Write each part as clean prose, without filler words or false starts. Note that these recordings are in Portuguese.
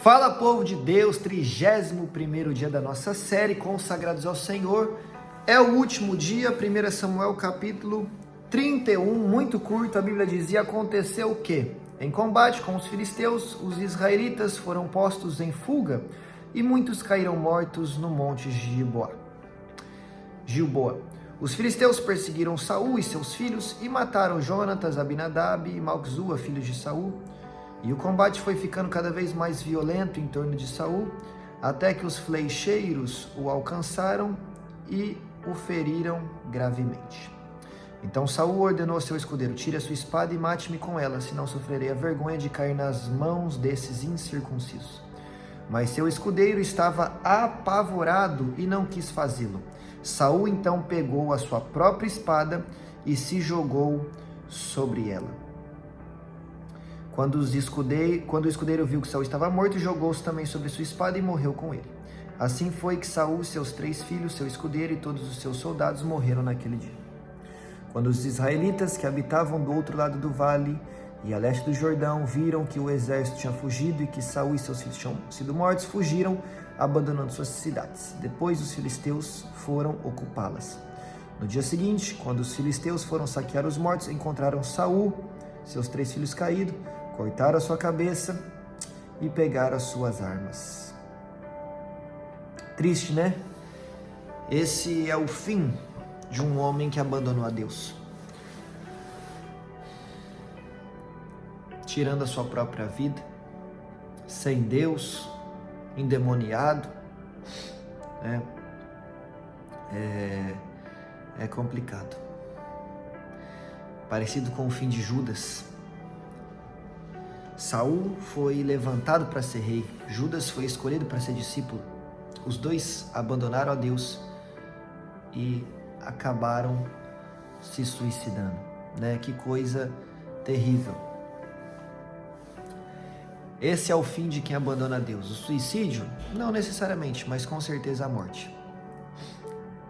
Fala, povo de Deus, 31º dia da nossa série Consagrados ao Senhor. É o último dia, 1 Samuel capítulo 31, muito curto. A Bíblia dizia: aconteceu o quê? Em combate com os filisteus, os israelitas foram postos em fuga e muitos caíram mortos no monte Gilboa. Os filisteus perseguiram Saul e seus filhos e mataram Jonatas, Abinadab e Malquizua, filhos de Saul. E o combate foi ficando cada vez mais violento em torno de Saul, até que os flecheiros o alcançaram e o feriram gravemente. Então Saul ordenou ao seu escudeiro: tire a sua espada e mate-me com ela, senão sofrerei a vergonha de cair nas mãos desses incircuncisos. Mas seu escudeiro estava apavorado e não quis fazê-lo. Saul então pegou a sua própria espada e se jogou sobre ela. Quando o escudeiro viu que Saul estava morto, jogou-se também sobre sua espada e morreu com ele. Assim foi que Saul, seus 3 filhos, seu escudeiro e todos os seus soldados morreram naquele dia. Quando os israelitas que habitavam do outro lado do vale e a leste do Jordão viram que o exército tinha fugido e que Saul e seus filhos tinham sido mortos, fugiram, abandonando suas cidades. Depois os filisteus foram ocupá-las. No dia seguinte, quando os filisteus foram saquear os mortos, encontraram Saul, seus 3 filhos caídos, cortaram a sua cabeça e pegaram as suas armas. Triste, né? Esse é o fim de um homem que abandonou a Deus, tirando a sua própria vida, sem Deus, endemoniado. É complicado. Parecido com o fim de Judas. Saul foi levantado para ser rei, Judas foi escolhido para ser discípulo. Os dois abandonaram a Deus e acabaram se suicidando, né? Que coisa terrível. Esse é o fim de quem abandona a Deus. O suicídio, não necessariamente, mas com certeza a morte.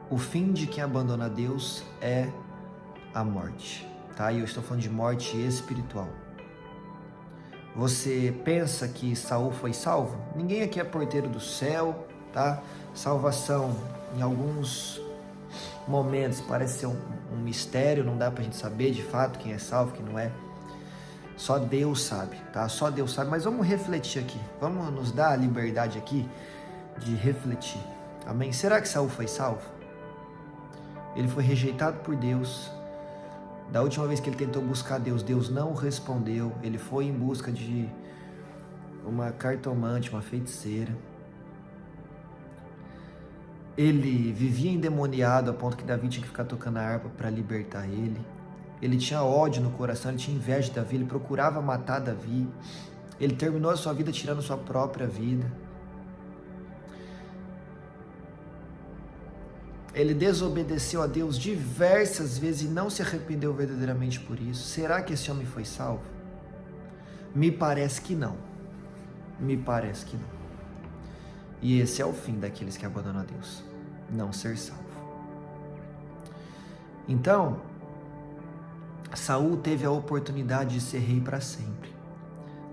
O fim de quem abandona a Deus é a morte, tá? E eu estou falando de morte espiritual. Você pensa que Saul foi salvo? Ninguém aqui é porteiro do céu, tá? Salvação, em alguns momentos, parece ser um mistério, não dá pra gente saber de fato quem é salvo, quem não é. Só Deus sabe, tá? Só Deus sabe, mas vamos refletir aqui. Vamos nos dar a liberdade aqui de refletir. Amém? Será que Saul foi salvo? Ele foi rejeitado por Deus. Da última vez que ele tentou buscar Deus, Deus não respondeu. Ele foi em busca de uma cartomante, uma feiticeira. Ele vivia endemoniado a ponto que Davi tinha que ficar tocando a harpa para libertar ele. Ele tinha ódio no coração, ele tinha inveja de Davi, ele procurava matar Davi. Ele terminou a sua vida tirando sua própria vida. Ele desobedeceu a Deus diversas vezes e não se arrependeu verdadeiramente por isso. Será que esse homem foi salvo? Me parece que não. Me parece que não. E esse é o fim daqueles que abandonam a Deus. Não ser salvo. Então, Saul teve a oportunidade de ser rei para sempre.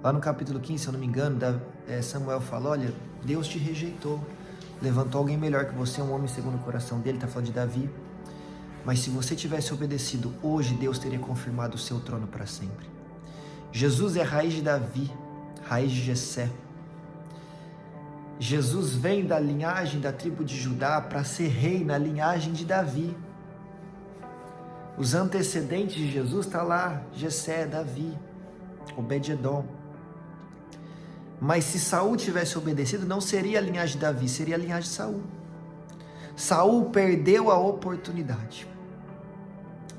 Lá no capítulo 15, se eu não me engano, Samuel fala: olha, Deus te rejeitou. Levantou alguém melhor que você, um homem segundo o coração dele, está falando de Davi. Mas se você tivesse obedecido, hoje Deus teria confirmado o seu trono para sempre. Jesus é a raiz de Davi, raiz de Jessé. Jesus vem da linhagem da tribo de Judá para ser rei na linhagem de Davi. Os antecedentes de Jesus estão lá: Jessé, Davi, Obed-edom. Mas se Saul tivesse obedecido, não seria a linhagem de Davi, seria a linhagem de Saul. Saul perdeu a oportunidade.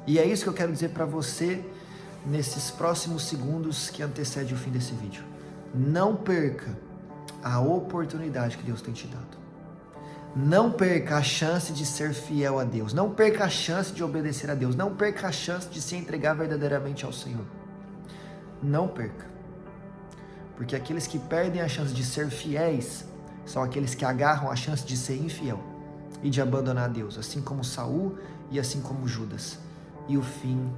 E é isso que eu quero dizer para você nesses próximos segundos que antecedem o fim desse vídeo. Não perca a oportunidade que Deus tem te dado. Não perca a chance de ser fiel a Deus. Não perca a chance de obedecer a Deus. Não perca a chance de se entregar verdadeiramente ao Senhor. Não perca. Porque aqueles que perdem a chance de ser fiéis são aqueles que agarram a chance de ser infiel e de abandonar a Deus, assim como Saul e assim como Judas. E o fim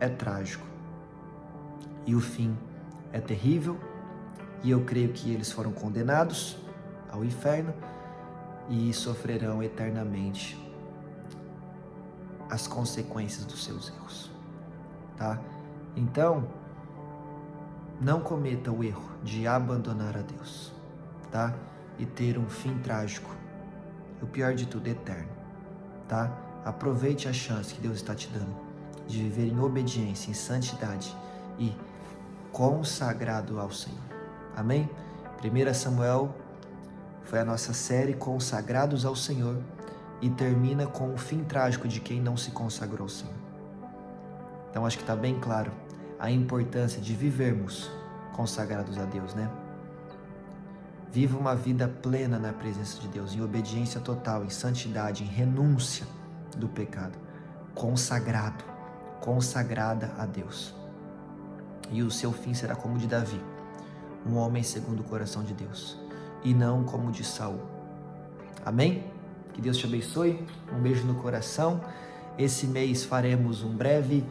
é trágico. E o fim é terrível e eu creio que eles foram condenados ao inferno e sofrerão eternamente as consequências dos seus erros, tá? Então, não cometa o erro de abandonar a Deus, tá? E ter um fim trágico, e o pior de tudo, eterno, tá? Aproveite a chance que Deus está te dando de viver em obediência, em santidade e consagrado ao Senhor. Amém? 1 Samuel foi a nossa série Consagrados ao Senhor e termina com o fim trágico de quem não se consagrou ao Senhor. Então acho que está bem claro a importância de vivermos consagrados a Deus, né? Viva uma vida plena na presença de Deus, em obediência total, em santidade, em renúncia do pecado, consagrado, consagrada a Deus. E o seu fim será como o de Davi, um homem segundo o coração de Deus, e não como o de Saul. Amém? Que Deus te abençoe, um beijo no coração. Esse mês faremos um breve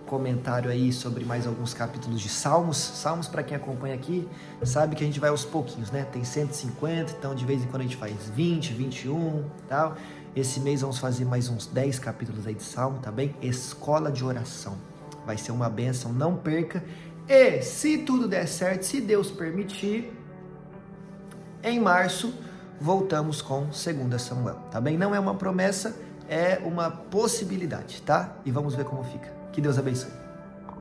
comentário aí sobre mais alguns capítulos de Salmos. Salmos, para quem acompanha aqui, sabe que a gente vai aos pouquinhos, né? Tem 150, então de vez em quando a gente faz 20, 21, tal. Esse mês vamos fazer mais uns 10 capítulos aí de Salmo, tá bem? Escola de oração. Vai ser uma bênção, não perca. E se tudo der certo, se Deus permitir, em março voltamos com 2 Samuel, tá bem? Não é uma promessa, é uma possibilidade, tá? E vamos ver como fica. Que Deus abençoe.